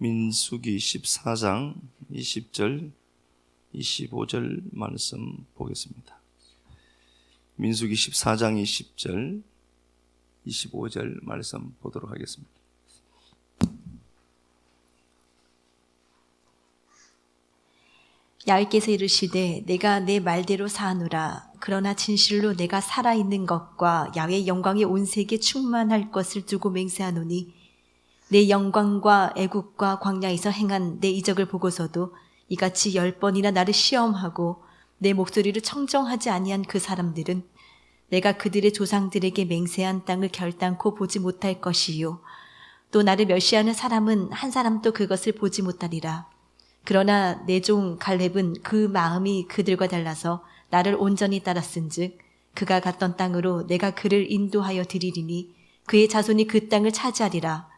민수기 14장 20절 25절 말씀 보겠습니다. 민수기 14장 20절 25절 말씀 보도록 하겠습니다. 야훼께서 이르시되 내가 내 말대로 사하노라. 그러나 진실로 내가 살아있는 것과 야훼의 영광이 온 세계에 충만할 것을 두고 맹세하노니 내 영광과 애국과 광야에서 행한 내 이적을 보고서도 이같이 10번이나 나를 시험하고 내 목소리를 청정하지 아니한 그 사람들은 내가 그들의 조상들에게 맹세한 땅을 결단코 보지 못할 것이요 또 나를 멸시하는 사람은 한 사람도 그것을 보지 못하리라. 그러나 내 종 갈렙은 그 마음이 그들과 달라서 나를 온전히 따랐은즉 그가 갔던 땅으로 내가 그를 인도하여 드리리니 그의 자손이 그 땅을 차지하리라.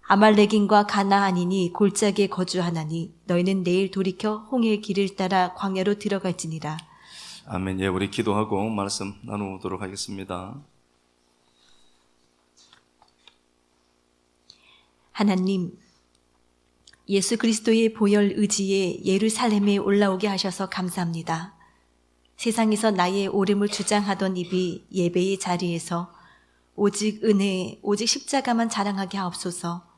아말렉인과 가나안인이 골짜기에 거주하나니 너희는 내일 돌이켜 홍해의 길을 따라 광야로 들어갈지니라. 아멘. 예, 우리 기도하고 말씀 나누도록 하겠습니다. 하나님, 예수 그리스도의 보혈 의지에 예루살렘에 올라오게 하셔서 감사합니다. 세상에서 나의 옳음을 주장하던 입이 예배의 자리에서 오직 은혜, 오직 십자가만 자랑하게 하옵소서.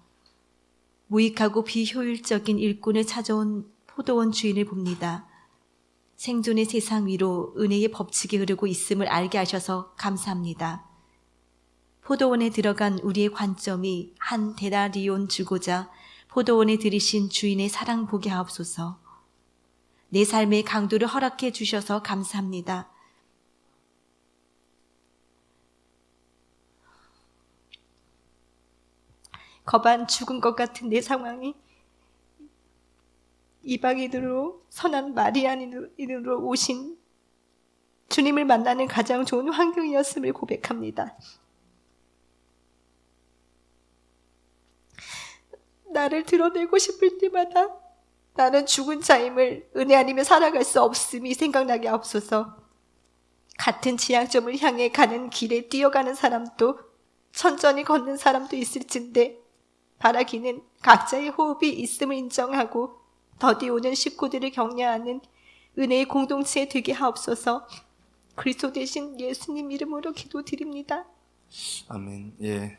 무익하고 비효율적인 일꾼을 찾아온 포도원 주인을 봅니다. 생존의 세상 위로 은혜의 법칙이 흐르고 있음을 알게 하셔서 감사합니다. 포도원에 들어간 우리의 관점이 한 데나리온 주고자 포도원에 들이신 주인의 사랑 보게 하옵소서. 내 삶의 강도를 허락해 주셔서 감사합니다. 거반 죽은 것 같은 내 상황이 이방인으로 선한 마리아인으로 오신 주님을 만나는 가장 좋은 환경이었음을 고백합니다. 나를 드러내고 싶을 때마다 나는 죽은 자임을 은혜 아니면 살아갈 수 없음이 생각나게 하옵소서. 같은 지향점을 향해 가는 길에 뛰어가는 사람도 천천히 걷는 사람도 있을진데 바라기는 각자의 호흡이 있음을 인정하고 더디 오는 식구들을 격려하는 은혜의 공동체 되게 하옵소서. 그리스도 되신 예수님 이름으로 기도드립니다. 아멘. 예.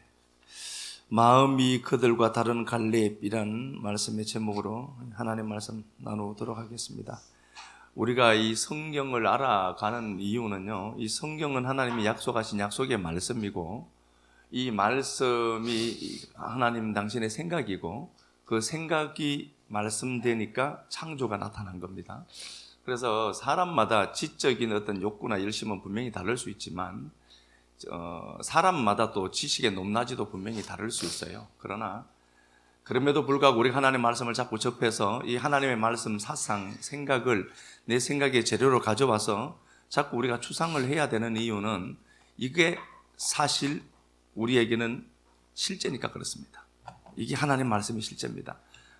마음이 그들과 다른 갈렙이란 말씀의 제목으로 하나님 말씀 나누도록 하겠습니다. 우리가 이 성경을 알아가는 이유는요, 이 성경은 하나님이 약속하신 약속의 말씀이고 이 말씀이 하나님 당신의 생각이고 그 생각이 말씀되니까 창조가 나타난 겁니다. 그래서 사람마다 지적인 어떤 욕구나 열심은 분명히 다를 수 있지만 사람마다 또 지식의 높낮이도 분명히 다를 수 있어요. 그러나 그럼에도 불구하고 우리가 하나님의 말씀을 자꾸 접해서 이 하나님의 말씀, 사상, 생각을 내 생각의 재료로 가져와서 자꾸 우리가 추상을 해야 되는 이유는 이게 사실 우리에게는 실제니까 그렇습니다. 이게 하나님 말씀이 실제입니다.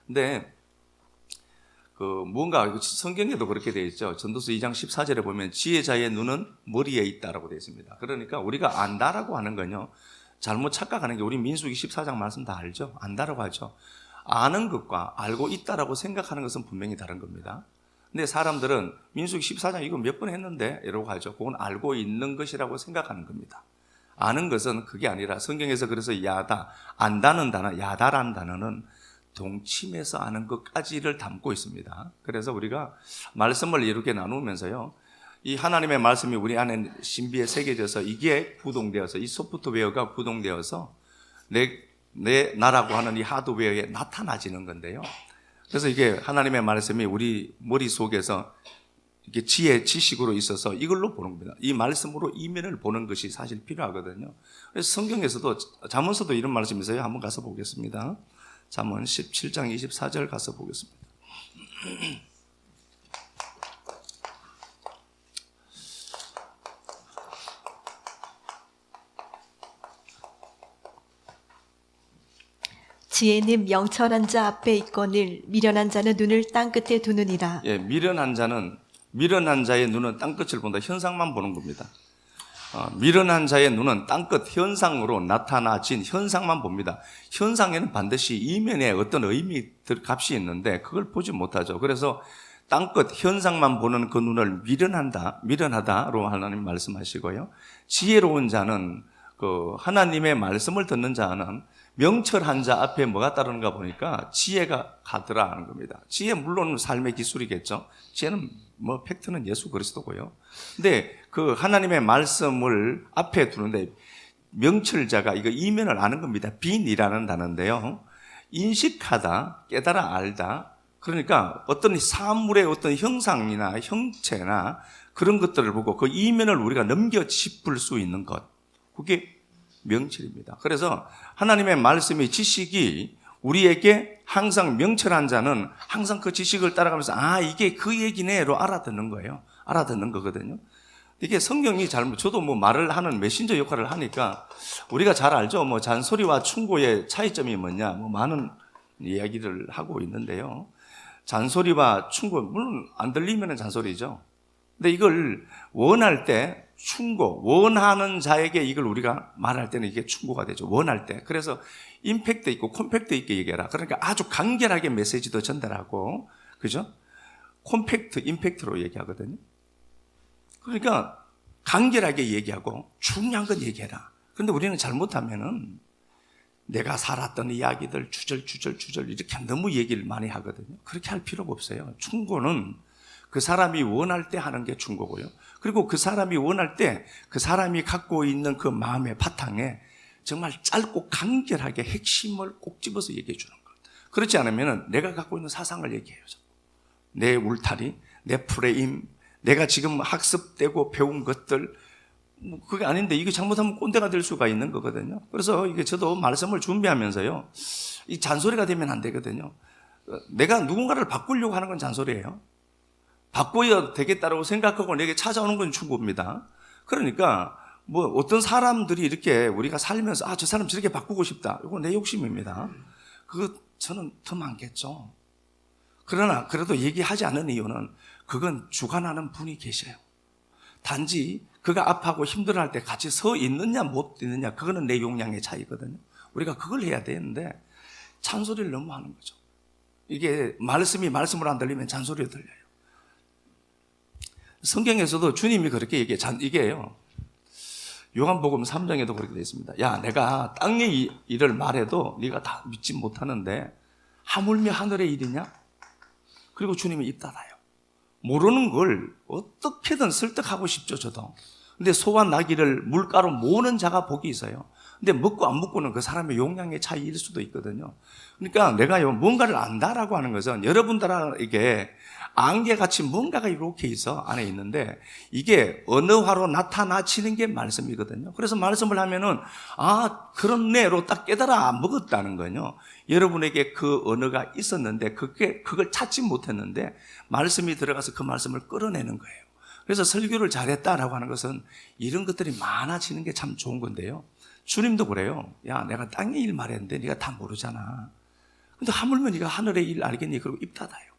근데 뭔가 성경에도 그렇게 되어 있죠. 전도서 2장 14절에 보면 지혜자의 눈은 머리에 있다라고 되어 있습니다. 그러니까 우리가 안다라고 하는 건요, 잘못 착각하는 게 우리 민수기 14장 말씀 다 알죠. 안다라고 하죠. 아는 것과 알고 있다라고 생각하는 것은 분명히 다른 겁니다. 근데 사람들은 민수기 14장 이거 몇 번 했는데 이러고 하죠. 그건 알고 있는 것이라고 생각하는 겁니다. 아는 것은 그게 아니라 성경에서 그래서 야다, 안다는 단어, 야다라는 단어는 동침해서 아는 것까지를 담고 있습니다. 그래서 우리가 말씀을 이렇게 나누면서요, 이 하나님의 말씀이 우리 안에 신비에 새겨져서 이게 구동되어서 이 소프트웨어가 구동되어서 내 나라고 하는 이 하드웨어에 나타나지는 건데요. 그래서 이게 하나님의 말씀이 우리 머릿속에서 이게 지식으로 있어서 이걸로 보는 겁니다. 이 말씀으로 이면을 보는 것이 사실 필요하거든요. 그래서 성경에서도 잠언서도 이런 말씀이 있어요. 한번 가서 보겠습니다. 잠언 17장 24절 가서 보겠습니다. 지혜는 명철한 자 앞에 있거늘 미련한 자는 눈을 땅끝에 두느니라. 예, 미련한 자의 눈은 땅끝을 본다. 현상만 보는 겁니다. 미련한 자의 눈은 땅끝 현상으로 나타나진 현상만 봅니다. 현상에는 반드시 이면에 어떤 의미들 값이 있는데 그걸 보지 못하죠. 그래서 땅끝 현상만 보는 그 눈을 미련하다로 하나님 말씀하시고요. 지혜로운 자는 그 하나님의 말씀을 듣는 자는 명철한 자 앞에 뭐가 따르는가 보니까 지혜가 가더라 하는 겁니다. 지혜 물론 삶의 기술이겠죠. 지혜는 뭐 팩트는 예수 그리스도고요. 근데 그 하나님의 말씀을 앞에 두는데 명철자가 이거 이면을 아는 겁니다. 빈이라는 단어인데요. 인식하다, 깨달아 알다. 그러니까 어떤 사물의 어떤 형상이나 형체나 그런 것들을 보고 그 이면을 우리가 넘겨 짚을 수 있는 것. 그게 명철입니다. 그래서 하나님의 말씀의 지식이 우리에게 항상 명철한 자는 항상 그 지식을 따라가면서 이게 그 얘기네로 알아듣는 거예요. 알아듣는 거거든요. 이게 성경이 저도 뭐 말을 하는 메신저 역할을 하니까 우리가 잘 알죠. 뭐 잔소리와 충고의 차이점이 뭐냐, 뭐 많은 이야기를 하고 있는데요. 잔소리와 충고, 물론 안 들리면 잔소리죠. 근데 이걸 원할 때 충고, 원하는 자에게 이걸 우리가 말할 때는 이게 충고가 되죠. 원할 때. 그래서 임팩트 있고 콤팩트 있게 얘기해라. 그러니까 아주 간결하게 메시지도 전달하고, 그죠? 콤팩트, 임팩트로 얘기하거든요. 그러니까 간결하게 얘기하고 중요한 건 얘기해라. 그런데 우리는 잘못하면은 내가 살았던 이야기들 주절 이렇게 너무 얘기를 많이 하거든요. 그렇게 할 필요가 없어요. 충고는 그 사람이 원할 때 하는 게 충고고요. 그리고 그 사람이 원할 때 그 사람이 갖고 있는 그 마음의 바탕에 정말 짧고 간결하게 핵심을 꼭 집어서 얘기해 주는 것. 그렇지 않으면 내가 갖고 있는 사상을 얘기해요. 내 울타리, 내 프레임, 내가 지금 학습되고 배운 것들, 그게 아닌데 이게 잘못하면 꼰대가 될 수가 있는 거거든요. 그래서 이게 저도 말씀을 준비하면서요, 이 잔소리가 되면 안 되거든요. 내가 누군가를 바꾸려고 하는 건 잔소리예요. 바꿔야 되겠다라고 생각하고 내게 찾아오는 건 충고입니다. 그러니까 뭐 어떤 사람들이 이렇게 우리가 살면서 저 사람 저렇게 바꾸고 싶다. 이거 내 욕심입니다. 그거 저는 더 많겠죠. 그러나 그래도 얘기하지 않는 이유는 그건 주관하는 분이 계셔요. 단지 그가 아파하고 힘들어할 때 같이 서 있느냐 못 있느냐 그거는 내 용량의 차이거든요. 우리가 그걸 해야 되는데 잔소리를 너무 하는 거죠. 이게 말씀이 말씀으로 안 들리면 잔소리가 들려요. 성경에서도 주님이 그렇게 이게요. 요한복음 3장에도 그렇게 되어 있습니다. 야, 내가 땅의 일을 말해도 네가 다 믿지 못하는데 하물며 하늘의 일이냐? 그리고 주님이 입 닫아요. 모르는 걸 어떻게든 설득하고 싶죠, 저도. 근데 소와 나귀를 물가로 모으는 자가 복이 있어요. 근데 먹고 안 먹고는 그 사람의 용량의 차이일 수도 있거든요. 그러니까 내가요, 뭔가를 안다라고 하는 것은 여러분들에게 안개같이 뭔가가 이렇게 있어 안에 있는데 이게 언어화로 나타나지는 게 말씀이거든요. 그래서 말씀을 하면은 그렇네로 딱 깨달아 먹었다는 거요. 여러분에게 그 언어가 있었는데 그걸 찾지 못했는데 말씀이 들어가서 그 말씀을 끌어내는 거예요. 그래서 설교를 잘했다라고 하는 것은 이런 것들이 많아지는 게 참 좋은 건데요. 주님도 그래요. 야, 내가 땅의 일 말했는데 네가 다 모르잖아. 근데 하물며 네가 하늘의 일 알겠니? 그리고 입 닫아요.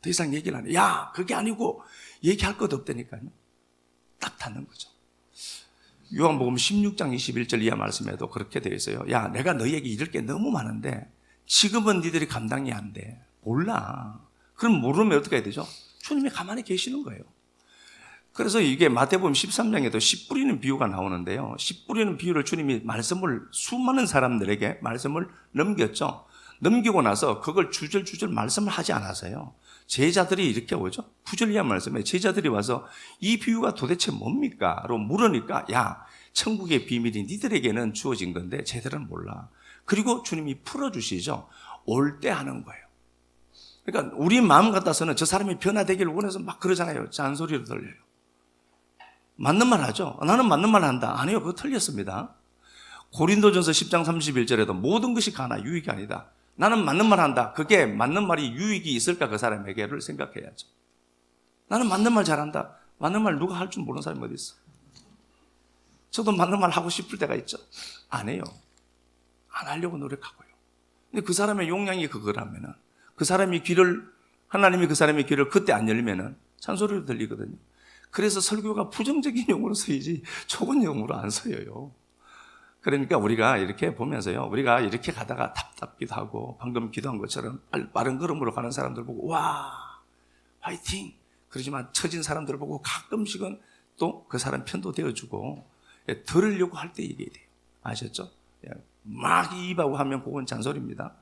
더 이상 얘기를 안 해. 야, 그게 아니고 얘기할 것도 없다니까요. 딱 닫는 거죠. 요한복음 16장 21절 이하 말씀에도 그렇게 되어 있어요. 야, 내가 너희에게 이럴 게 너무 많은데 지금은 니들이 감당이 안 돼. 몰라. 그럼 모르면 어떻게 해야 되죠? 주님이 가만히 계시는 거예요. 그래서 이게 마태복음 13장에도 씨 뿌리는 비유가 나오는데요. 씨 뿌리는 비유를 주님이 수많은 사람들에게 말씀을 넘겼죠. 넘기고 나서 그걸 주절주절 말씀을 하지 않아서요. 제자들이 이렇게 오죠. 9절 이하 말씀에 제자들이 와서 이 비유가 도대체 뭡니까? 로 물으니까 야, 천국의 비밀이 니들에게는 주어진 건데 쟤들은 몰라. 그리고 주님이 풀어주시죠. 올 때 하는 거예요. 그러니까 우리 마음 같아서는 저 사람이 변화되기를 원해서 막 그러잖아요. 잔소리로 들려요. 맞는 말 하죠. 나는 맞는 말 한다. 아니요, 그거 틀렸습니다. 고린도전서 10장 31절에도 모든 것이 가나 유익이 아니다. 나는 맞는 말 한다. 그게 맞는 말이 유익이 있을까 그 사람에게를 생각해야죠. 나는 맞는 말 잘한다. 맞는 말 누가 할 줄 모르는 사람이 어디 있어? 저도 맞는 말 하고 싶을 때가 있죠. 안 해요. 안 하려고 노력하고요. 근데 그 사람의 용량이 그거라면은 하나님이 그 사람의 귀를 그때 안 열면은 잔소리로 들리거든요. 그래서 설교가 부정적인 용어로 쓰이지 좋은 용어로 안 쓰여요. 그러니까 우리가 이렇게 보면서요, 우리가 이렇게 가다가 답답기도 하고 방금 기도한 것처럼 빠른 걸음으로 가는 사람들 보고 와 화이팅 그러지만 처진 사람들 보고 가끔씩은 또 그 사람 편도 되어주고 들으려고 할 때 얘기해야 돼요. 아셨죠? 막 이입하고 하면 그건 잔소리입니다.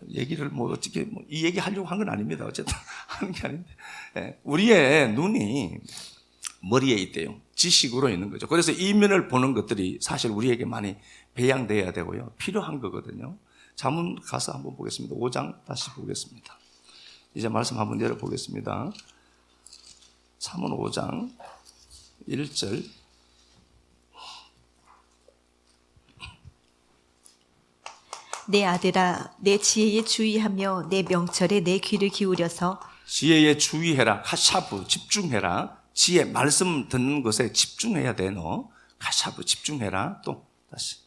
얘기를 뭐 어떻게 이 얘기 하려고 한 건 아닙니다. 어쨌든 하는 게 아닌데 우리의 눈이 머리에 있대요. 지식으로 있는 거죠. 그래서 이면을 보는 것들이 사실 우리에게 많이 배양돼야 되고요. 필요한 거거든요. 잠언 가서 한번 보겠습니다. 5장 다시 보겠습니다. 이제 말씀 한번 열어보겠습니다. 잠언 5장 1절 내 아들아 내 지혜에 주의하며 내 명철에 내 귀를 기울여서 지혜에 주의해라. 카샤브 집중해라. 지혜 말씀 듣는 것에 집중해야 돼. 너 카샤브 집중해라. 또 다시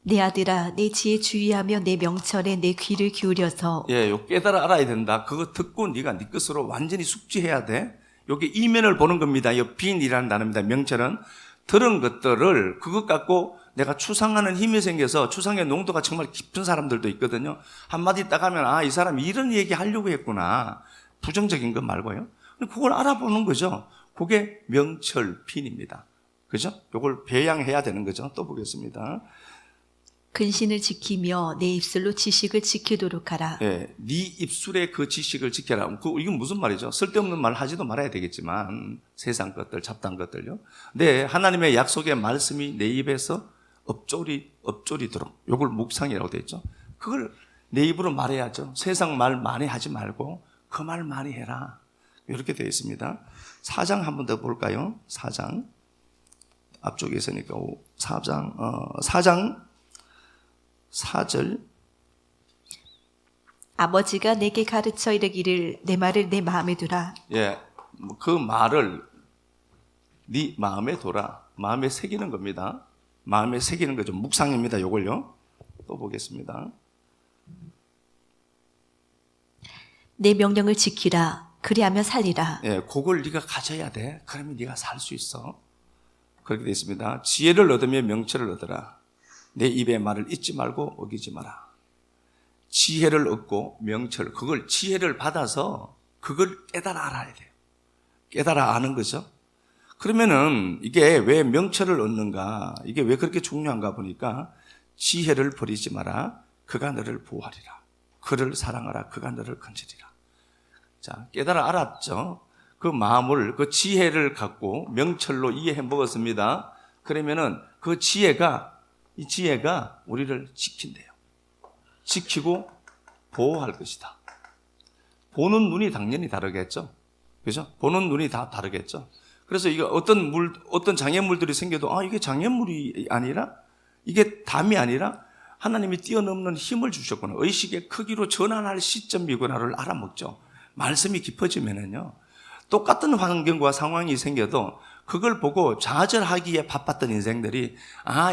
내 아들아 내 지혜에 주의하며 내 명철에 내 귀를 기울여서 요 깨달아 알아야 된다. 그거 듣고 네가 네 것으로 완전히 숙지해야 돼. 여기 이면을 보는 겁니다. 이 빈이라는 단어입니다. 명철은 들은 것들을 그것 갖고 내가 추상하는 힘이 생겨서 추상의 농도가 정말 깊은 사람들도 있거든요. 한마디 딱 하면 이 사람이 이런 얘기 하려고 했구나. 부정적인 것 말고요. 그걸 알아보는 거죠. 그게 명철 빈입니다. 그죠? 이걸 배양해야 되는 거죠. 또 보겠습니다. 근신을 지키며 내 입술로 지식을 지키도록 하라. 네 입술에 그 지식을 지켜라. 이건 무슨 말이죠? 쓸데없는 말 하지도 말아야 되겠지만 세상 것들, 잡다한 것들요. 네, 하나님의 약속의 말씀이 내 입에서 엎조리도록. 이걸 묵상이라고 되어 있죠. 그걸 내 입으로 말해야죠. 세상 말 많이 하지 말고 그 말 많이 해라. 이렇게 되어 있습니다. 4장 한 번 더 볼까요? 4장 앞쪽에 있으니까 4장 4절 아버지가 내게 가르쳐 이르기를 내 말을 내 마음에 두라. 그 말을 네 마음에 둬라. 마음에 새기는 겁니다. 마음에 새기는 거죠. 묵상입니다. 요걸요. 또 보겠습니다. 내 명령을 지키라. 그리하면 살리라. 그걸 네가 가져야 돼. 그러면 네가 살 수 있어. 그렇게 되어 있습니다. 지혜를 얻으며 명철을 얻으라. 내 입의 말을 잊지 말고 어기지 마라. 지혜를 얻고 명철, 그걸 지혜를 받아서 그걸 깨달아 알아야 돼요. 깨달아 아는 거죠. 그러면은 이게 왜 명철을 얻는가? 이게 왜 그렇게 중요한가 보니까 지혜를 버리지 마라. 그가 너를 보호하리라. 그를 사랑하라. 그가 너를 건지리라. 자, 깨달아 알았죠. 그 마음을, 그 지혜를 갖고 명철로 이해해 먹었습니다. 그러면은 그 이 지혜가 우리를 지킨대요. 지키고 보호할 것이다. 보는 눈이 당연히 다르겠죠. 그죠? 보는 눈이 다 다르겠죠. 그래서 이거 어떤 장애물들이 생겨도 이게 장애물이 아니라 이게 담이 아니라 하나님이 뛰어넘는 힘을 주셨구나. 의식의 크기로 전환할 시점이구나를 알아먹죠. 말씀이 깊어지면은요. 똑같은 환경과 상황이 생겨도 그걸 보고 좌절하기에 바빴던 인생들이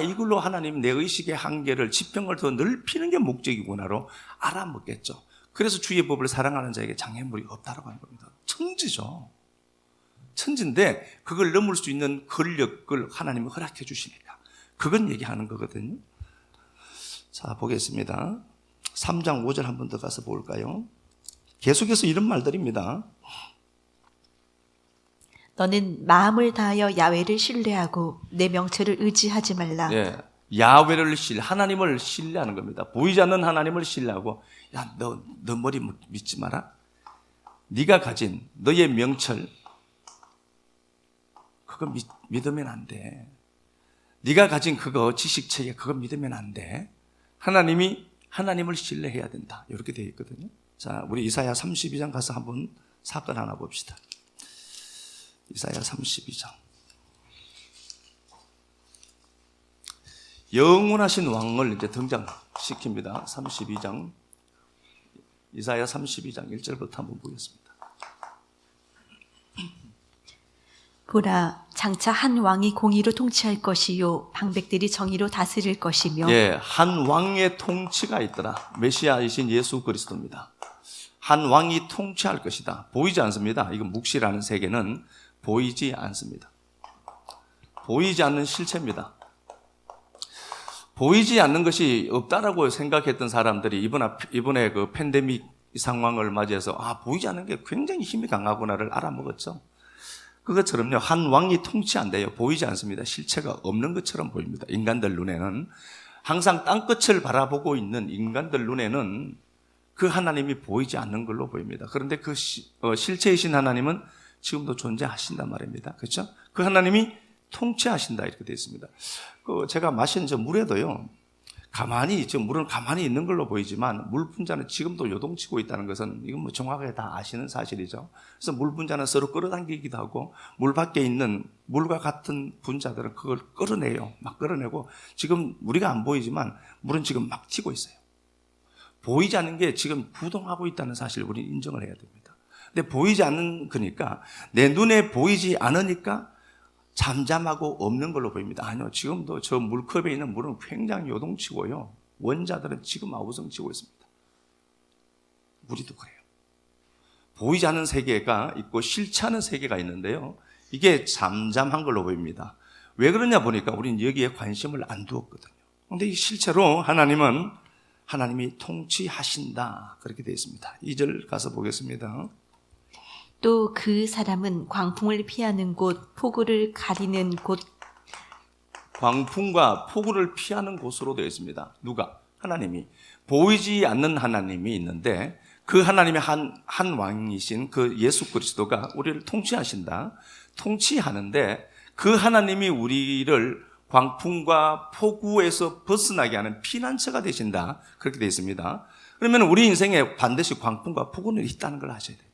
이걸로 하나님 내 의식의 한계를 지평을 더 넓히는 게 목적이구나로 알아먹겠죠. 그래서 주의 법을 사랑하는 자에게 장애물이 없다라고 하는 겁니다. 천지죠. 천지인데 그걸 넘을 수 있는 권력을 하나님이 허락해 주시니까 그건 얘기하는 거거든요. 자, 보겠습니다. 3장 5절 한 번 더 가서 볼까요? 계속해서 이런 말들입니다. 너는 마음을 다하여 야훼를 신뢰하고 내 명철을 의지하지 말라. 야훼를 하나님을 신뢰하는 겁니다. 보이지 않는 하나님을 신뢰하고 너 머리 믿지 마라. 네가 가진 너의 명철 그거 믿으면 안 돼. 네가 가진 그거 지식체계 그거 믿으면 안 돼. 하나님을 신뢰해야 된다. 이렇게 되어 있거든요. 자, 우리 이사야 32장 가서 한번 사건 하나 봅시다. 이사야 32장. 영원하신 왕을 이제 등장시킵니다. 32장. 이사야 32장 1절부터 한번 보겠습니다. 보라, 장차 한 왕이 공의로 통치할 것이요 방백들이 정의로 다스릴 것이며 한 왕의 통치가 있더라. 메시아이신 예수 그리스도입니다. 한 왕이 통치할 것이다. 보이지 않습니다. 이건 묵시라는 세계는 보이지 않습니다. 보이지 않는 실체입니다. 보이지 않는 것이 없다라고 생각했던 사람들이 이번에 그 팬데믹 상황을 맞이해서 보이지 않는 게 굉장히 힘이 강하구나를 알아먹었죠. 그것처럼요, 한 왕이 통치한대요. 보이지 않습니다. 실체가 없는 것처럼 보입니다. 인간들 눈에는 항상 땅끝을 바라보고 있는 인간들 눈에는 그 하나님이 보이지 않는 걸로 보입니다. 그런데 그 실체이신 하나님은 지금도 존재하신단 말입니다. 그렇죠? 그 하나님이 통치하신다 이렇게 되어 있습니다. 제가 마신 저 물에도요, 물은 가만히 있는 걸로 보이지만 물 분자는 지금도 요동치고 있다는 것은 이건 뭐 정확하게 다 아시는 사실이죠. 그래서 물 분자는 서로 끌어당기기도 하고 물 밖에 있는 물과 같은 분자들은 그걸 끌어내요. 막 끌어내고 지금 우리가 안 보이지만 물은 지금 막 튀고 있어요. 보이지 않는 게 지금 부동하고 있다는 사실을 우리는 인정을 해야 됩니다. 근데 보이지 않는 거니까 내 눈에 보이지 않으니까 잠잠하고 없는 걸로 보입니다. 아니요, 지금도 저 물컵에 있는 물은 굉장히 요동치고요. 원자들은 지금 아우성치고 있습니다. 우리도 그래요. 보이지 않는 세계가 있고 실체하는 세계가 있는데요. 이게 잠잠한 걸로 보입니다. 왜 그러냐 보니까 우리는 여기에 관심을 안 두었거든요. 그런데 이 실체로 하나님이 통치하신다 그렇게 되어 있습니다. 2절 가서 보겠습니다. 또 그 사람은 광풍을 피하는 곳, 폭우를 가리는 곳. 광풍과 폭우를 피하는 곳으로 되어 있습니다. 누가? 하나님이. 보이지 않는 하나님이 있는데 그 하나님의 한 왕이신 그 예수 그리스도가 우리를 통치하신다. 통치하는데 그 하나님이 우리를 광풍과 폭우에서 벗어나게 하는 피난처가 되신다. 그렇게 되어 있습니다. 그러면 우리 인생에 반드시 광풍과 폭우는 있다는 걸 아셔야 돼요.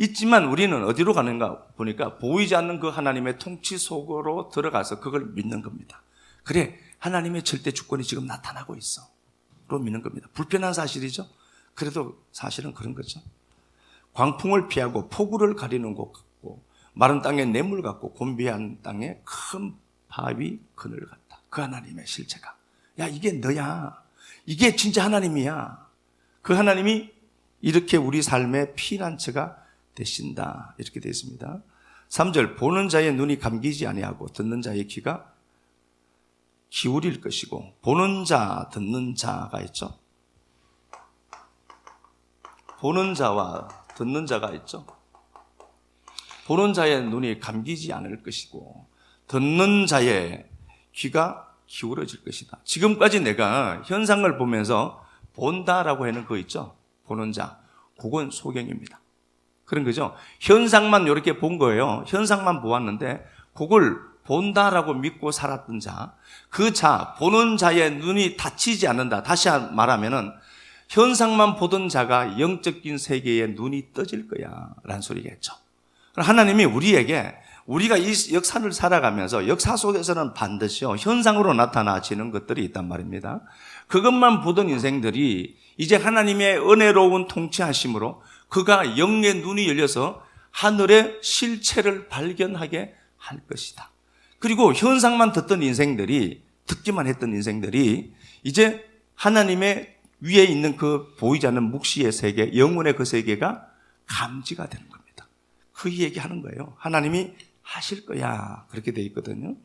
있지만 우리는 어디로 가는가 보니까 보이지 않는 그 하나님의 통치 속으로 들어가서 그걸 믿는 겁니다. 그래, 하나님의 절대 주권이 지금 나타나고 있어. 로 믿는 겁니다. 불편한 사실이죠. 그래도 사실은 그런 거죠. 광풍을 피하고 폭우를 가리는 곳 같고 마른 땅에 냇물 같고 곤비한 땅에 큰 바위 그늘 같다. 그 하나님의 실체가. 야, 이게 너야. 이게 진짜 하나님이야. 그 하나님이 이렇게 우리 삶의 피난처가 되신다 이렇게 되어 있습니다. 3절 보는 자의 눈이 감기지 아니하고 듣는 자의 귀가 기울일 것이고 보는 자 듣는 자가 있죠. 보는 자와 듣는 자가 있죠. 보는 자의 눈이 감기지 않을 것이고 듣는 자의 귀가 기울어질 것이다. 지금까지 내가 현상을 보면서 본다라고 하는 거 있죠. 보는 자, 그건 소경입니다. 그런 거죠. 현상만 이렇게 본 거예요. 현상만 보았는데 그걸 본다라고 믿고 살았던 자, 보는 자의 눈이 닫히지 않는다. 다시 말하면은 현상만 보던 자가 영적인 세계에 눈이 떠질 거야 라는 소리겠죠. 하나님이 우리가 이 역사를 살아가면서 역사 속에서는 반드시요 현상으로 나타나지는 것들이 있단 말입니다. 그것만 보던 인생들이 이제 하나님의 은혜로운 통치하심으로 그가 영의 눈이 열려서 하늘의 실체를 발견하게 할 것이다. 그리고 현상만 듣던 인생들이, 듣기만 했던 인생들이 이제 하나님의 위에 있는 그 보이지 않는 묵시의 세계, 영혼의 그 세계가 감지가 되는 겁니다. 그 얘기하는 거예요. 하나님이 하실 거야. 그렇게 돼 있거든요.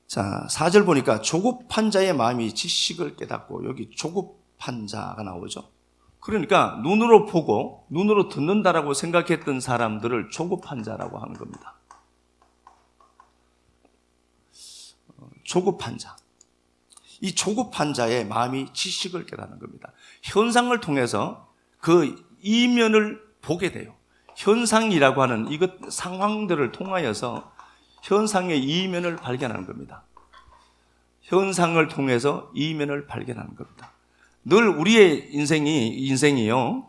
자, 4절 보니까 조급한 자의 마음이 지식을 깨닫고, 여기 조급한 자가 나오죠. 그러니까 눈으로 보고 눈으로 듣는다라고 생각했던 사람들을 조급한 자라고 하는 겁니다. 조급한 자. 이 조급한 자의 마음이 지식을 깨닫는 겁니다. 현상을 통해서 그 이면을 보게 돼요. 현상이라고 하는 이것 상황들을 통하여서 현상의 이면을 발견하는 겁니다. 현상을 통해서 이면을 발견하는 겁니다. 늘 우리의 인생이요.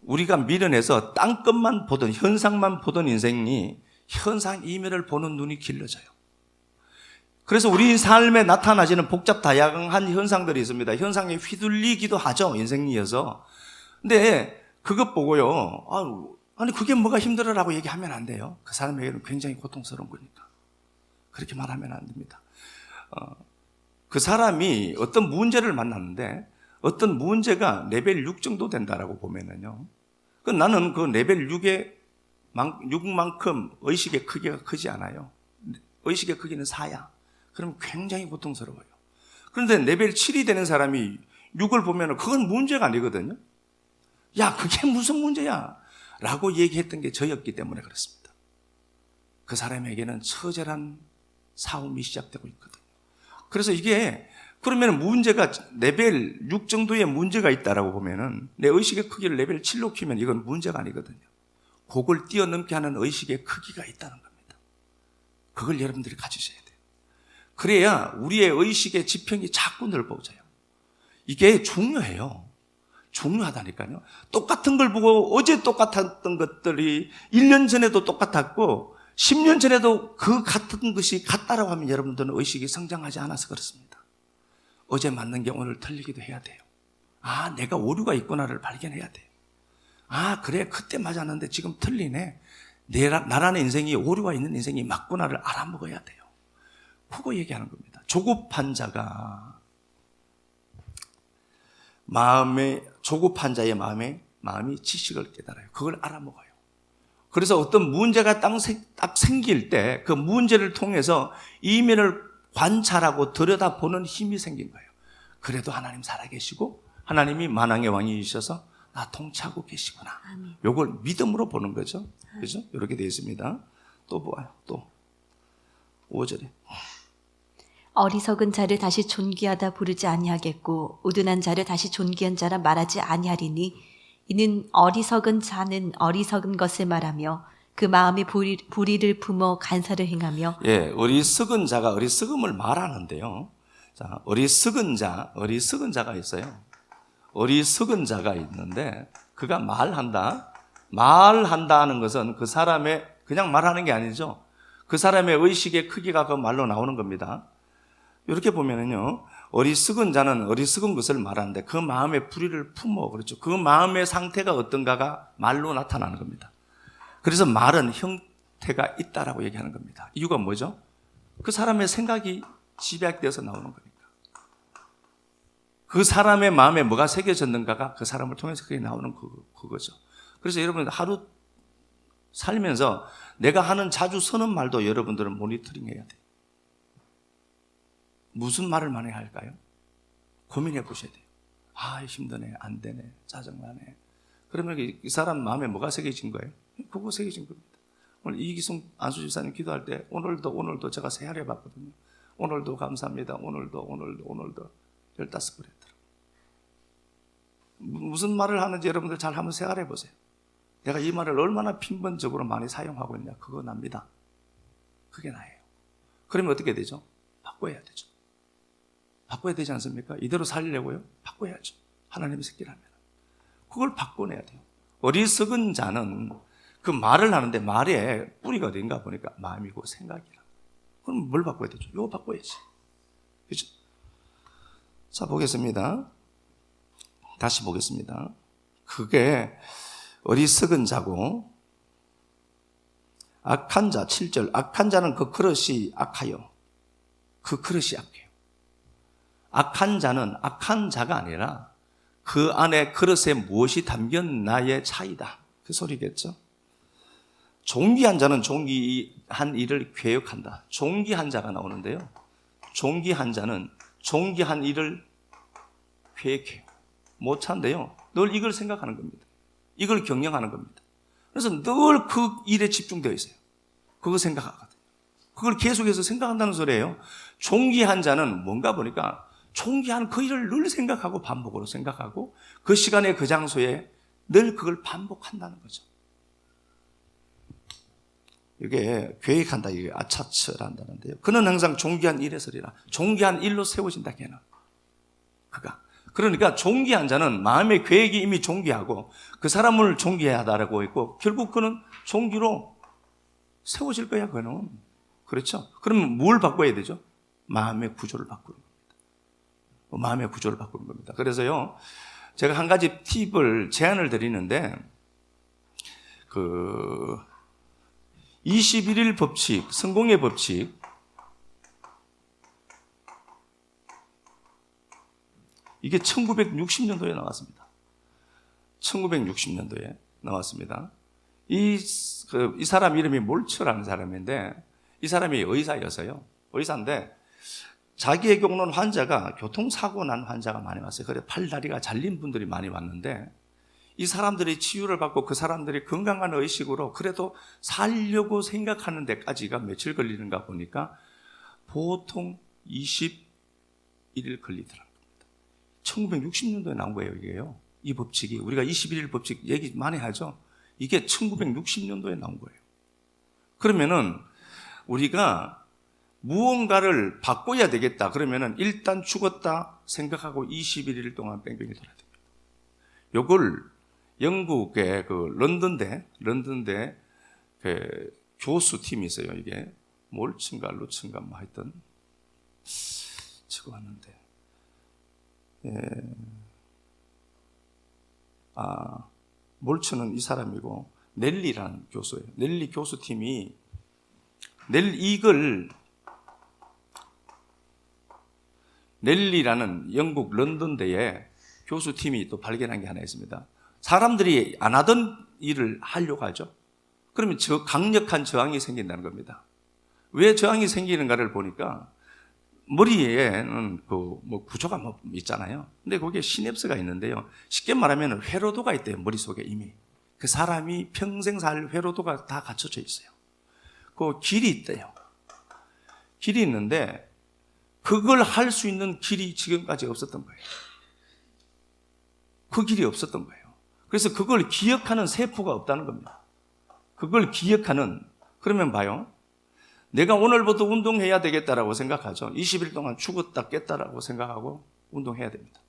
우리가 미련해서 땅끝만 보던, 현상만 보던 인생이 현상 이면을 보는 눈이 길러져요. 그래서 우리 삶에 나타나지는 복잡 다양한 현상들이 있습니다. 현상에 휘둘리기도 하죠. 인생이어서. 근데 그것 보고요. 아니 그게 뭐가 힘들어라고 얘기하면 안 돼요. 그 사람에게는 굉장히 고통스러운 거니까. 그렇게 말하면 안 됩니다. 그 사람이 어떤 문제를 만났는데 어떤 문제가 레벨 6 정도 된다라고 보면은요. 나는 그 레벨 6만큼 의식의 크기가 크지 않아요. 의식의 크기는 4야. 그럼 굉장히 고통스러워요. 그런데 레벨 7이 되는 사람이 6을 보면 그건 문제가 아니거든요. 야, 그게 무슨 문제야? 라고 얘기했던 게 저였기 때문에 그렇습니다. 그 사람에게는 처절한 싸움이 시작되고 있거든요. 그래서 이게 그러면 문제가 레벨 6 정도의 문제가 있다라고 보면은 내 의식의 크기를 레벨 7로 키우면 이건 문제가 아니거든요. 그걸 뛰어넘게 하는 의식의 크기가 있다는 겁니다. 그걸 여러분들이 가지셔야 돼요. 그래야 우리의 의식의 지평이 자꾸 넓어져요. 이게 중요해요. 중요하다니까요. 똑같은 걸 보고 어제 똑같았던 것들이 1년 전에도 똑같았고 10년 전에도 그 같은 것이 같다라고 하면 여러분들은 의식이 성장하지 않아서 그렇습니다. 어제 맞는 게 오늘 틀리기도 해야 돼요. 아, 내가 오류가 있구나를 발견해야 돼요. 아, 그래, 그때 맞았는데 지금 틀리네. 나라는 인생이 오류가 있는 인생이 맞구나를 알아먹어야 돼요. 그거 얘기하는 겁니다. 조급한 자가 조급한 자의 마음이 지식을 깨달아요. 그걸 알아먹어요. 그래서 어떤 문제가 딱 생길 때 그 문제를 통해서 이면을 관찰하고 들여다보는 힘이 생긴 거예요. 그래도 하나님 살아계시고 하나님이 만왕의 왕이셔서 나 통치하고 계시구나. 아멘. 요걸 믿음으로 보는 거죠. 그죠? 이렇게 되어 있습니다. 또 보아요. 또 5절에 어리석은 자를 다시 존귀하다 부르지 아니하겠고 우둔한 자를 다시 존귀한 자라 말하지 아니하리니 이는 어리석은 자는 어리석은 것을 말하며 그 마음의 불의를 품어 간사를 행하며 어리석은 자가 어리석음을 말하는데요. 자, 어리석은 자가 있어요. 어리석은 자가 있는데 그가 말한다는 것은 그 사람의 그냥 말하는 게 아니죠. 그 사람의 의식의 크기가 그 말로 나오는 겁니다. 이렇게 보면은요, 어리석은 자는 어리석은 것을 말하는데 그 마음의 불의를 품어, 그렇죠. 그 마음의 상태가 어떤가가 말로 나타나는 겁니다. 그래서 말은 형태가 있다라고 얘기하는 겁니다. 이유가 뭐죠? 그 사람의 생각이 집약되어서 나오는 거니까. 그 사람의 마음에 뭐가 새겨졌는가가 그 사람을 통해서 그게 나오는 그거죠. 그래서 여러분 하루 살면서 내가 하는 자주 쓰는 말도 여러분들은 모니터링 해야 돼요. 무슨 말을 많이 할까요? 고민해 보셔야 돼요. 아, 힘드네, 안 되네, 짜증나네. 그러면 이 사람 마음에 뭐가 새겨진 거예요? 그거 새겨진 겁니다. 오늘 이기승 안수 집사님 기도할 때 오늘도 제가 세 하려 봤거든요. 오늘도 감사합니다. 오늘도 15번 했더라고요. 무슨 말을 하는지 여러분들 잘 한번 생각해 보세요. 내가 이 말을 얼마나 빈번적으로 많이 사용하고 있냐, 그거 납니다. 그게 나예요. 그러면 어떻게 되죠? 바꿔야 되죠. 바꿔야 되지 않습니까? 이대로 살려고요? 바꿔야죠. 하나님의 새끼라면. 그걸 바꿔내야 돼요. 어리석은 자는 그 말을 하는데 말에 뿌리가 어딘가 보니까 마음이고 생각이라. 그럼 뭘 바꿔야 되죠? 이거 바꿔야지. 그렇죠? 자, 보겠습니다. 다시 보겠습니다. 그게 어리석은 자고 악한 자 7절 악한 자는 그 그릇이 악하여 그 그릇이 악해요. 악한 자는 악한 자가 아니라 그 안에 그릇에 무엇이 담겼나의 차이다. 그 소리겠죠. 존귀한 자는 존귀한 일을 계획한다. 존귀한 자가 나오는데요. 존귀한 자는 존귀한 일을 계획해요. 못 찬데요. 늘 이걸 생각하는 겁니다. 이걸 경영하는 겁니다. 그래서 늘 그 일에 집중되어 있어요. 그거 생각하거든요. 그걸 계속해서 생각한다는 소리예요. 존귀한 자는 뭔가 보니까 존귀한 그 일을 늘 생각하고 반복으로 생각하고 그 시간에 그 장소에 늘 그걸 반복한다는 거죠. 이게 계획한다, 이게 아차츠란다는데요. 그는 항상 존귀한 일에 서리라. 존귀한 일로 세워진다, 걔는. 그가. 그러니까 존귀한 자는 마음의 계획이 이미 존귀하고 그 사람을 존귀하다라고 했고 결국 그는 존귀로 세워질 거야, 그는. 그렇죠? 그러면 뭘 바꿔야 되죠? 마음의 구조를 바꾸는 겁니다. 마음의 구조를 바꾸는 겁니다. 그래서요, 제가 한 가지 팁을 제안을 드리는데 21일 법칙, 성공의 법칙 이게 1960년도에 나왔습니다. 1960년도에 나왔습니다. 이 사람 이름이 몰츠라는 사람인데 이 사람이 의사였어요. 의사인데 자기의 경우는 환자가 교통사고 난 환자가 많이 왔어요. 그래서 팔다리가 잘린 분들이 많이 왔는데 이 사람들이 치유를 받고 그 사람들이 건강한 의식으로 그래도 살려고 생각하는 데까지가 며칠 걸리는가 보니까 보통 21일 걸리더라고요. 1960년도에 나온 거예요, 이게요. 이 법칙이. 우리가 21일 법칙 얘기 많이 하죠. 이게 1960년도에 나온 거예요. 그러면은 우리가 무언가를 바꿔야 되겠다. 그러면은 일단 죽었다 생각하고 21일 동안 뺑뺑이 돌아야 됩니다. 요걸 영국의 그 런던대 그 교수팀이 있어요. 이게 몰츠인가 루츠인가 뭐 하여튼 적어왔는데 몰츠는 이 사람이고 넬리라는 교수예요. 넬리 교수팀이 넬리라는 영국 런던대에 교수팀이 또 발견한 게 하나 있습니다. 사람들이 안 하던 일을 하려고 하죠. 그러면 강력한 저항이 생긴다는 겁니다. 왜 저항이 생기는가를 보니까 머리에는 뭐 구조가 뭐 있잖아요. 근데 거기에 시냅스가 있는데요. 쉽게 말하면 회로도가 있대요. 머릿속에 이미. 그 사람이 평생 살 회로도가 다 갖춰져 있어요. 그 길이 있대요. 길이 있는데 그걸 할 수 있는 길이 지금까지 없었던 거예요. 그 길이 없었던 거예요. 그래서 그걸 기억하는 세포가 없다는 겁니다. 그걸 기억하는, 그러면 봐요. 내가 오늘부터 운동해야 되겠다라고 생각하죠. 20일 동안 죽었다 깼다라고 생각하고 운동해야 됩니다.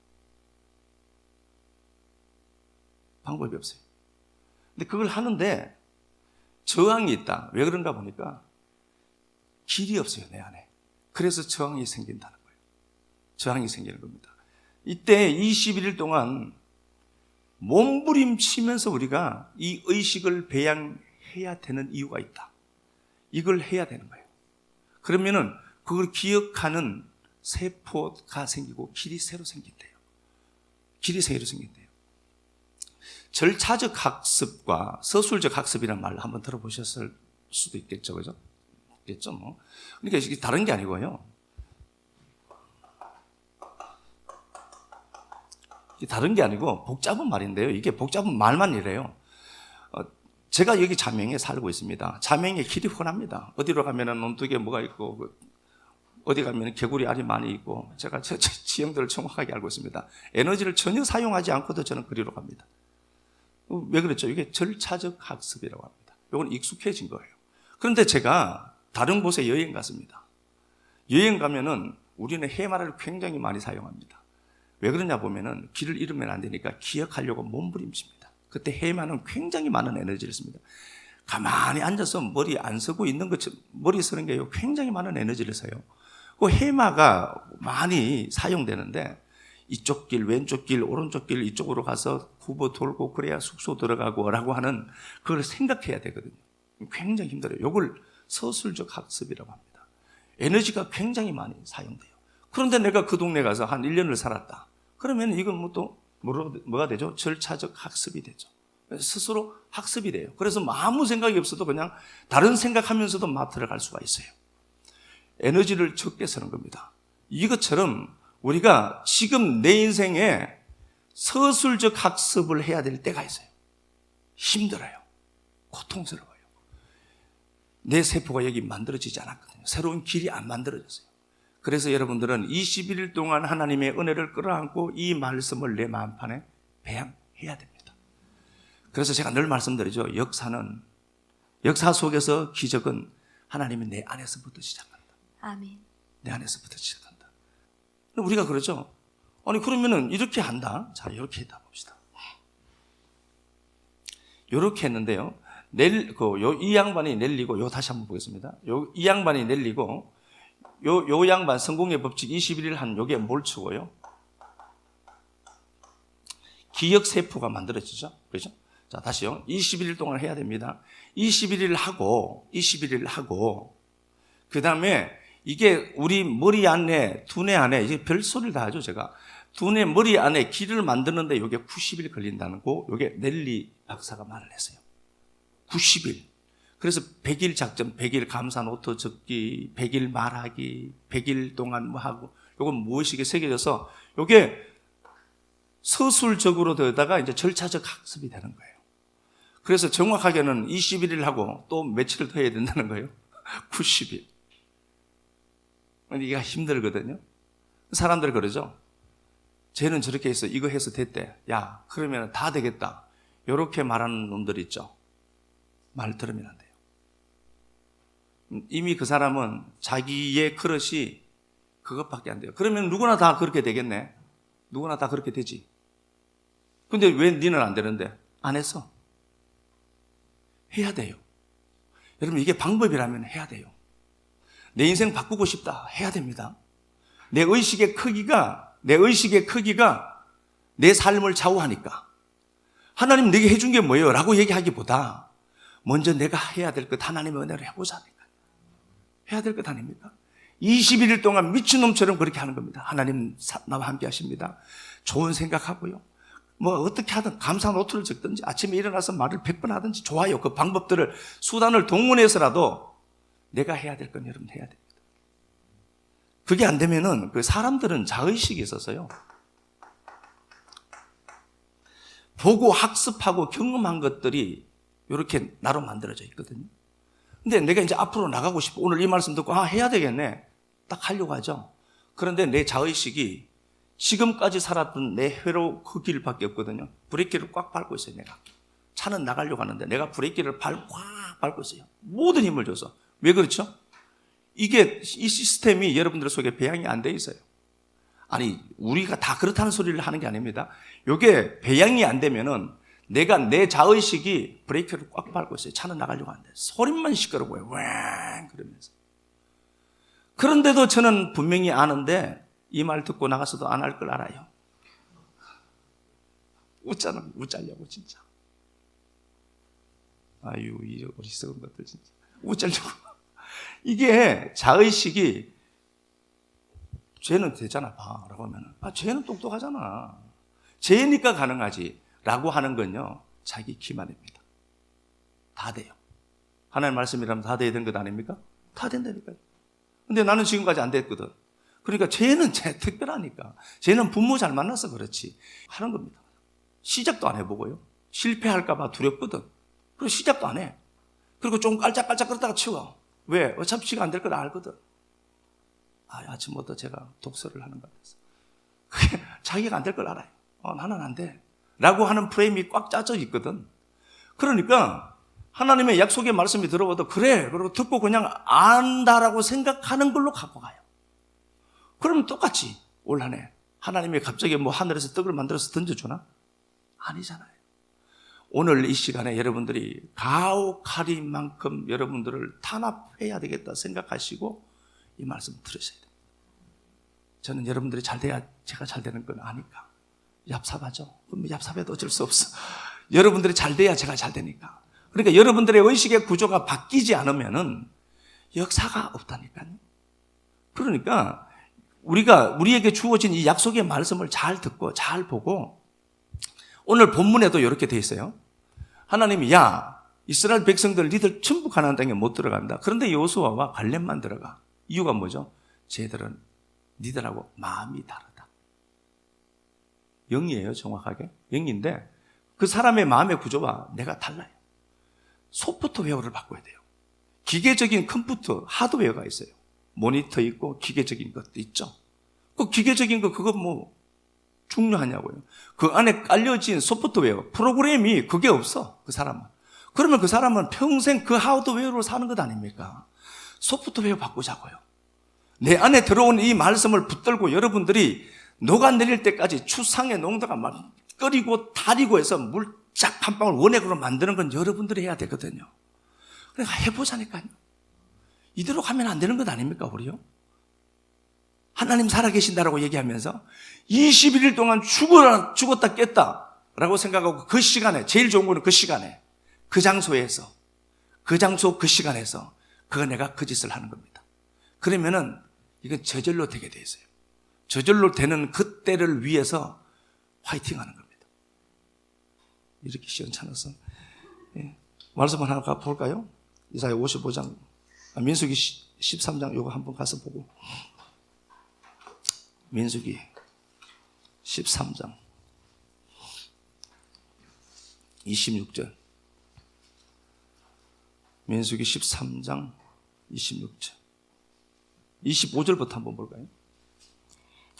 방법이 없어요. 근데 그걸 하는데 저항이 있다. 왜 그런가 보니까 길이 없어요, 내 안에. 그래서 저항이 생긴다는 거예요. 저항이 생기는 겁니다. 이때 21일 동안 몸부림치면서 우리가 이 의식을 배양해야 되는 이유가 있다. 이걸 해야 되는 거예요. 그러면은 그걸 기억하는 세포가 생기고 길이 새로 생긴대요. 길이 새로 생긴대요. 절차적 학습과 서술적 학습이라는 말을 한번 들어보셨을 수도 있겠죠, 그죠? 있겠죠, 뭐. 그러니까 이게 다른 게 아니고요. 이게 다른 게 아니고 복잡한 말인데요. 이게 복잡한 말만 이래요. 제가 여기 자명에 살고 있습니다. 자명에 길이 훤합니다. 어디로 가면은 논두개 뭐가 있고, 어디 가면은 개구리 알이 많이 있고, 제가 제 지형들을 정확하게 알고 있습니다. 에너지를 전혀 사용하지 않고도 저는 그리로 갑니다. 왜 그랬죠? 이게 절차적 학습이라고 합니다. 이건 익숙해진 거예요. 그런데 제가 다른 곳에 여행 갔습니다. 여행 가면은 우리는 해마를 굉장히 많이 사용합니다. 왜 그러냐 보면은 길을 잃으면 안 되니까 기억하려고 몸부림칩니다. 그때 해마는 굉장히 많은 에너지를 씁니다. 가만히 앉아서 머리 안 쓰고 있는 것처럼 머리 쓰는 게 굉장히 많은 에너지를 써요. 그 해마가 많이 사용되는데 이쪽 길, 왼쪽 길, 오른쪽 길 이쪽으로 가서 후보 돌고 그래야 숙소 들어가고 라고 하는 그걸 생각해야 되거든요. 굉장히 힘들어요. 이걸 서술적 학습이라고 합니다. 에너지가 굉장히 많이 사용돼요. 그런데 내가 그 동네 가서 한 1년을 살았다. 그러면 이건 뭐 또 뭐가 되죠? 절차적 학습이 되죠. 스스로 학습이 돼요. 그래서 아무 생각이 없어도 그냥 다른 생각하면서도 막 들어갈 수가 있어요. 에너지를 적게 쓰는 겁니다. 이것처럼 우리가 지금 내 인생에 서술적 학습을 해야 될 때가 있어요. 힘들어요. 고통스러워요. 내 세포가 여기 만들어지지 않았거든요. 새로운 길이 안 만들어졌어요. 그래서 여러분들은 21일 동안 하나님의 은혜를 끌어안고 이 말씀을 내 마음판에 배양해야 됩니다. 그래서 제가 늘 말씀드리죠. 역사 속에서 기적은 하나님이 내 안에서부터 시작한다. 아멘. 내 안에서부터 시작한다. 우리가 그러죠. 아니 그러면은 이렇게 한다. 자, 이렇게 했다 봅시다. 이렇게 했는데요. 이 양반이 넬리고, 다시 한번 보겠습니다. 이 양반이 넬리고, 요 양반 성공의 법칙 21일 한 요게 몰츠고요. 기억 세포가 만들어지죠. 그렇죠? 자, 다시요. 21일 동안 해야 됩니다. 21일 하고, 그 다음에 이게 우리 머리 안에, 두뇌 안에, 이제 별소리를 다 하죠, 제가. 두뇌 머리 안에 길을 만드는데 이게 90일 걸린다는 거, 이게 넬리 박사가 말을 했어요. 90일. 그래서 100일 작전, 100일 감사 노트 적기, 100일 말하기, 100일 동안 뭐 하고, 요건 무의식에 새겨져서 요게 서술적으로 되다가 이제 절차적 학습이 되는 거예요. 그래서 정확하게는 21일 하고 또 며칠을 더 해야 된다는 거예요. 90일. 이게 힘들거든요. 사람들 그러죠. 쟤는 저렇게 해서 이거 해서 됐대. 야, 그러면 다 되겠다. 이렇게 말하는 놈들 있죠. 말 들으면 안 돼요. 이미 그 사람은 자기의 그릇이 그것밖에 안 돼요. 그러면 누구나 다 그렇게 되겠네. 누구나 다 그렇게 되지. 근데 왜 니는 안 되는데? 안 했어. 해야 돼요. 여러분, 이게 방법이라면 해야 돼요. 내 인생 바꾸고 싶다. 해야 됩니다. 내 의식의 크기가 내 삶을 좌우하니까. 하나님 내게 해준 게 뭐예요? 라고 얘기하기보다 먼저 내가 해야 될 것 하나님의 은혜로 해보자니까. 해야 될 것 아닙니까? 21일 동안 미친놈처럼 그렇게 하는 겁니다. 하나님 나와 함께 하십니다. 좋은 생각하고요. 뭐 어떻게 하든 감사 노트를 적든지 아침에 일어나서 말을 100번 하든지 좋아요. 그 방법들을 수단을 동원해서라도 내가 해야 될 건 여러분 해야 됩니다. 그게 안 되면은 그 사람들은 자의식이 있어서요. 보고 학습하고 경험한 것들이 이렇게 나로 만들어져 있거든요. 근데 내가 이제 앞으로 나가고 싶어. 오늘 이 말씀 듣고 해야 되겠네. 딱 하려고 하죠. 그런데 내 자의식이 지금까지 살았던 내 회로 그 길밖에 없거든요. 브레이크를 꽉 밟고 있어요. 내가 차는 나가려고 하는데 내가 브레이크를 꽉 밟고 있어요. 모든 힘을 줘서. 왜 그렇죠? 이게 이 시스템이 여러분들 속에 배양이 안 돼 있어요. 아니 우리가 다 그렇다는 소리를 하는 게 아닙니다. 이게 배양이 안 되면은 내가 내 자의식이 브레이크를 꽉 밟고 있어요. 차는 나가려고 하는데 소리만 시끄러워요. 왕 그러면서. 그런데도 저는 분명히 아는데 이 말 듣고 나가서도 안 할 걸 알아요. 웃자려고 진짜. 아유 이 어리석은 것들 진짜. 웃자려고. 이게 자의식이 쟤는 되잖아 봐 라고 하면 쟤는 똑똑하잖아. 쟤니까 가능하지 라고 하는 건요 자기 기만입니다. 다 돼요. 하나님의 말씀이라면 다 돼야 되는 것 아닙니까? 다 된다니까요. 근데 나는 지금까지 안 됐거든. 그러니까 쟤는 특별하니까. 쟤는 부모 잘 만나서 그렇지 하는 겁니다. 시작도 안 해보고요. 실패할까 봐 두렵거든. 그리고 시작도 안 해. 그리고 좀 깔짝깔짝 그러다가 치워. 왜? 어차피 시간 안 될 걸 알거든. 아침부터 제가 독서를 하는 것 같아서. 그게 자기가 안 될 걸 알아요. 나는 안 돼. 라고 하는 프레임이 꽉 짜져 있거든. 그러니까 하나님의 약속의 말씀이 들어봐도 그래. 그리고 듣고 그냥 안다라고 생각하는 걸로 갖고 가요. 그러면 똑같이 올 한 해 하나님이 갑자기 뭐 하늘에서 떡을 만들어서 던져주나? 아니잖아요. 오늘 이 시간에 여러분들이 가혹하리 만큼 여러분들을 탄압해야 되겠다 생각하시고 이 말씀 들으셔야 됩니다. 저는 여러분들이 잘 돼야 제가 잘 되는 건 아니까. 얍삽하죠? 그럼 얍삽해도 어쩔 수 없어. 여러분들이 잘 돼야 제가 잘 되니까. 그러니까 여러분들의 의식의 구조가 바뀌지 않으면은 역사가 없다니까요. 그러니까 우리에게 주어진 이 약속의 말씀을 잘 듣고 잘 보고 오늘 본문에도 이렇게 돼 있어요. 하나님이 이스라엘 백성들 니들 전부 가나안 땅에 못 들어간다. 그런데 여호수아와 갈렙만 들어가. 이유가 뭐죠? 쟤들은 니들하고 마음이 다르다. 영이에요, 정확하게. 영인데 그 사람의 마음의 구조와 내가 달라요. 소프트웨어를 바꿔야 돼요. 기계적인 컴퓨터, 하드웨어가 있어요. 모니터 있고 기계적인 것도 있죠. 그 기계적인 거 그거 뭐 중요하냐고요. 그 안에 깔려진 소프트웨어, 프로그램이 그게 없어. 그 사람은. 그러면 그 사람은 평생 그 하드웨어로 사는 것 아닙니까? 소프트웨어 바꾸자고요. 내 안에 들어온 이 말씀을 붙들고 여러분들이 녹아내릴 때까지 추상의 농도가 막 끓이고 달이고 해서 물짝 한 방울 원액으로 만드는 건 여러분들이 해야 되거든요. 그러니까 해보자니까요. 이대로 가면 안 되는 것 아닙니까, 우리요? 하나님 살아계신다라고 얘기하면서 21일 동안 죽었다 깼다 라고 생각하고 그 시간에, 제일 좋은 거는 그 시간에, 그 장소에서, 그 시간에서 내가 그 짓을 하는 겁니다. 그러면은 이건 저절로 되게 돼 있어요. 저절로 되는 그때를 위해서 화이팅하는 겁니다. 이렇게 시원찮아서 말씀 하나 볼까요? 이사야 55장, 민수기 13장 요거 한번 가서 보고. 민수기 13장 26절. 민수기 13장 26절. 25절부터 한번 볼까요?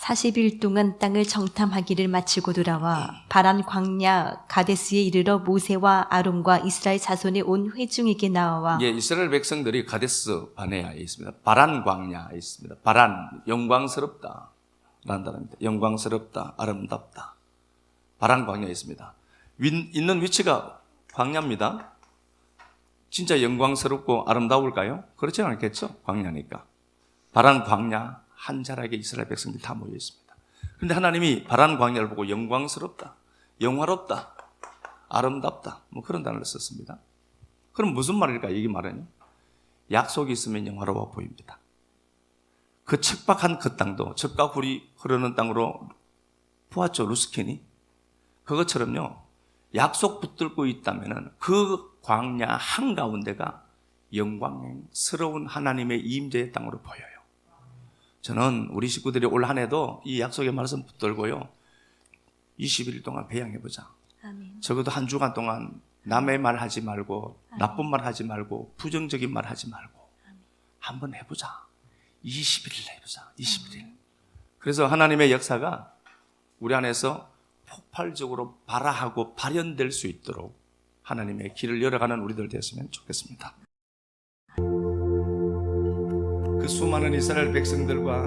40일 동안 땅을 정탐하기를 마치고 돌아와 바란 광야 가데스에 이르러 모세와 아론과 이스라엘 자손의 온 회중에게 나와 예, 이스라엘 백성들이 가데스 바네아에 있습니다. 바란 광야에 있습니다. 바란, 영광스럽다 라는 단어입니다. 영광스럽다, 아름답다. 바란 광야에 있습니다. 있는 위치가 광야입니다. 진짜 영광스럽고 아름다울까요? 그렇지 않겠죠? 광야니까. 바란 광야 한 자락에 이스라엘 백성들이 다 모여 있습니다. 그런데 하나님이 바란 광야를 보고 영광스럽다, 영화롭다, 아름답다, 뭐 그런 단어를 썼습니다. 그럼 무슨 말일까? 이 말은요, 약속이 있으면 영화로워 보입니다. 그 척박한 그 땅도 젖과 꿀이 흐르는 땅으로 보았죠, 루스킨이. 그것처럼요, 약속 붙들고 있다면 그 광야 한가운데가 영광스러운 하나님의 임재의 땅으로 보여요. 저는 우리 식구들이 올 한 해도 이 약속의 말씀 붙들고요, 20일 동안 배양해보자. 아멘. 적어도 한 주간 동안 남의 말 하지 말고, 나쁜 말 하지 말고, 부정적인 말 하지 말고 한번 해보자. 20일 해보자. 21일. 그래서 하나님의 역사가 우리 안에서 폭발적으로 발화하고 발현될 수 있도록 하나님의 길을 열어가는 우리들 되었으면 좋겠습니다. 그 수많은 이스라엘 백성들과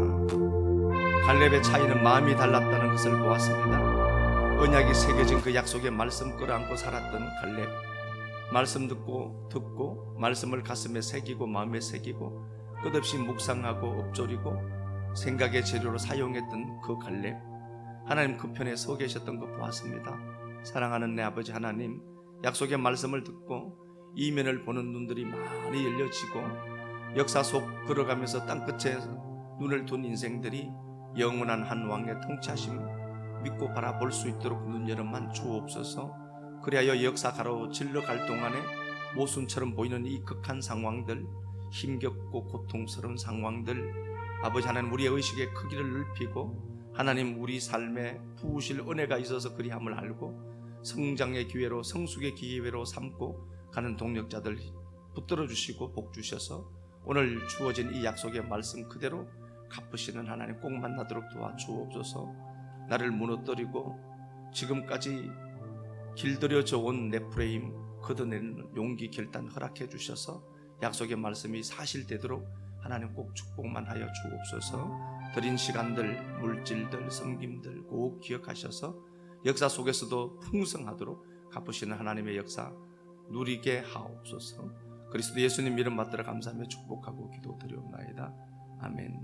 갈렙의 차이는 마음이 달랐다는 것을 보았습니다. 언약이 새겨진 그 약속의 말씀 끌어안고 살았던 갈렙, 말씀 듣고 말씀을 가슴에 새기고 마음에 새기고 끝없이 묵상하고 엎조리고 생각의 재료로 사용했던 그 갈렙, 하나님 그 편에 서 계셨던 거 보았습니다. 사랑하는 내 아버지 하나님, 약속의 말씀을 듣고 이면을 보는 눈들이 많이 열려지고 역사 속 걸어가면서 땅끝에 눈을 둔 인생들이 영원한 한 왕의 통치하심 믿고 바라볼 수 있도록 눈 열어만 주옵소서. 그리하여 역사 가로질러 갈 동안에 모순처럼 보이는 이 극한 상황들, 힘겹고 고통스러운 상황들, 아버지 하나님 우리의 의식의 크기를 넓히고 하나님 우리 삶에 부으실 은혜가 있어서 그리함을 알고 성장의 기회로, 성숙의 기회로 삼고 가는 동력자들 붙들어 주시고 복 주셔서 오늘 주어진 이 약속의 말씀 그대로 갚으시는 하나님 꼭 만나도록 도와주옵소서. 나를 무너뜨리고 지금까지 길들여져 온 네프레임 걷어내는 용기 결단 허락해 주셔서 약속의 말씀이 사실되도록 하나님 꼭 축복만 하여 주옵소서. 드린 시간들, 물질들, 섬김들 꼭 기억하셔서 역사 속에서도 풍성하도록 갚으시는 하나님의 역사 누리게 하옵소서. 그리스도 예수님 이름 받들어 감사하며 축복하고 기도드리옵나이다. 아멘.